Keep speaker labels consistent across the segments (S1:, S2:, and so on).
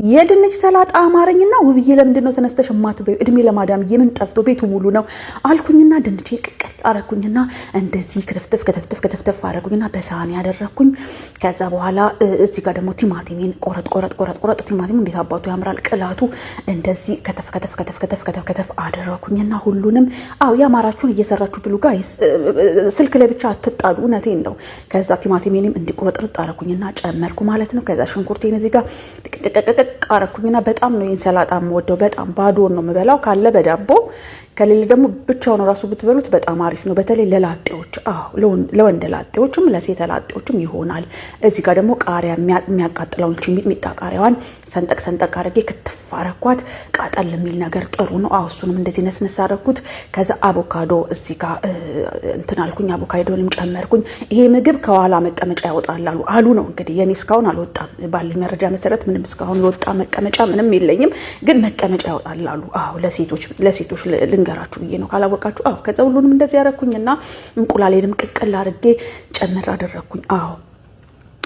S1: የድንች ሰላጣ አማረኝና ውብዬ ለምንድነው ተነስተሽ ማትበዩ? እድሜ ለማዳም የምን ጠፍቶ ቤቱ ሙሉ ነው አልኩኝና ድንች ቅቅል አረኩኝና እንደዚህ ከተፍተፍ አረኩኝና በሳህን ያደረኩኝ። ከዛ በኋላ እዚህ ጋር ደግሞ ቲማቲሜን ቆረጥ ቲማቲሙ እንዴት አባቱ ያምራል ቅላቱ። እንደዚህ ከተፍ አደረኩኝና ሁሉንም ያማራችሁን እየሰራችሁ ብሉ ጋይስ። ስልክ ላይ ብቻ አትጣሉ፣ እውነቴን ነው። ከዛ ቲማቲሜንም እንዲቆረጥርጥ አረኩኝና ጨመርኩ ማለት ነው። ከዛ ሽንኩርቴን እዚህ ጋር አረኩኝና በጣም ነው ይሄን ሰላጣ የምወደው። በጣም ባዶን ነው የምበላው፣ ካለ በዳቦ ከሌለ ደግሞ ብቻውን ራሱ ብትበሉት በጣም አሪፍ ነው። በተለይ ለላጤዎች፣ ለወንድ ላጤዎችም ለሴት ላጤዎችም ይሆናል። እዚህ ጋር ደግሞ ቃሪያ የሚያቃጥለውን ሚጥሚጣ ቃሪያዋን ሰንጠቅ አረጌ ክትፍ አረኳት። ቃጠል የሚል ነገር ጥሩ ነው። እሱንም እንደዚህ ነስነስ አረኩት። ከዛ አቮካዶ እዚህ ጋር እንትን አልኩኝ፣ አቮካዶንም ጨመርኩኝ። ይሄ ምግብ ከኋላ መቀመጫ ያወጣል አሉ ነው እንግዲህ። የኔ እስካሁን አልወጣም ባለኝ መረጃ መሰረት፣ ምንም እስካሁን የወጣ መቀመጫ ምንም የለኝም፣ ግን መቀመጫ ያወጣል አሉ። ለሴቶች ልንገራችሁ ብዬ ነው ካላወቃችሁ። ከዛ ሁሉንም እንደዚህ ያረኩኝና እንቁላሌንም ቅቅል አድርጌ ጨምር አደረኩኝ።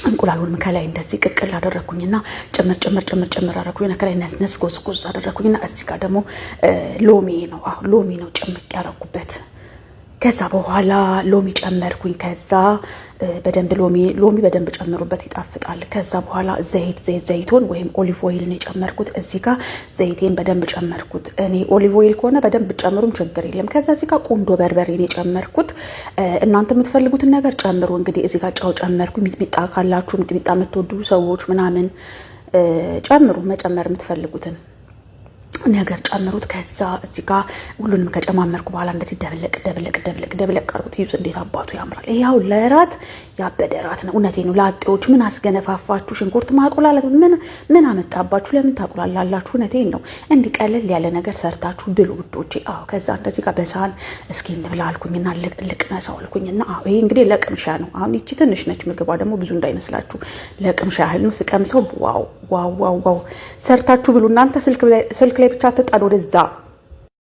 S1: እንቁላሉንም ከላይ እንደዚህ ቅቅል አደረኩኝና ጨምር አደረኩኝና ከላይ ነስነስ ጎስጎስ አደረኩኝና እዚህ ጋር ደግሞ ሎሚ ነው ጭምቅ ያረኩበት። ከዛ በኋላ ሎሚ ጨመርኩኝ። ከዛ በደንብ ሎሚ በደንብ ጨምሩበት ይጣፍጣል። ከዛ በኋላ ዘይቱን ወይም ኦሊቭ ኦይል ነው የጨመርኩት። እዚህ ጋር ዘይቴን በደንብ ጨመርኩት። እኔ ኦሊቭ ኦይል ከሆነ በደንብ ጨምሩም ችግር የለም። ከዛ እዚህ ጋር ቁንዶ በርበሬ ነው የጨመርኩት። እናንተ የምትፈልጉትን ነገር ጨምሩ። እንግዲህ እዚህ ጋር ጨው ጨመርኩ። ሚጥሚጣ ካላችሁ ሚጥሚጣ የምትወዱ ሰዎች ምናምን ጨምሩ፣ መጨመር የምትፈልጉትን ነገር ጨምሩት። ከዛ እዚህ ጋር ሁሉንም ከጨማመርኩ በኋላ እንደዚህ ደብለቅ አርጉት። ይዩት እንዴት አባቱ ያምራል። ይሄው ለራት ያበደ ራት ነው። እውነቴን ነው። ላጤዎች ምን አስገነፋፋችሁ? ሽንኩርት ማቆላላት ምን አመጣባችሁ? ለምን ታቆላላላችሁ? እውነቴን ነው። እንዲቀለል ያለ ነገር ሰርታችሁ ብሉ ውዶቼ። ከዛ እንደዚህ ጋር በሳህን እስኪ እንብላ አልኩኝና ልቅ ነሳው አልኩኝና ይሄ እንግዲህ ለቅምሻ ነው። አሁን ይቺ ትንሽ ነች፣ ምግቧ ደግሞ ብዙ እንዳይመስላችሁ ለቅምሻ ያህል ነው። ስቀምሰው ዋው ሰርታችሁ ብሉ እናንተ። ስልክ ላይ ብቻ ተጣዱ ወደዛ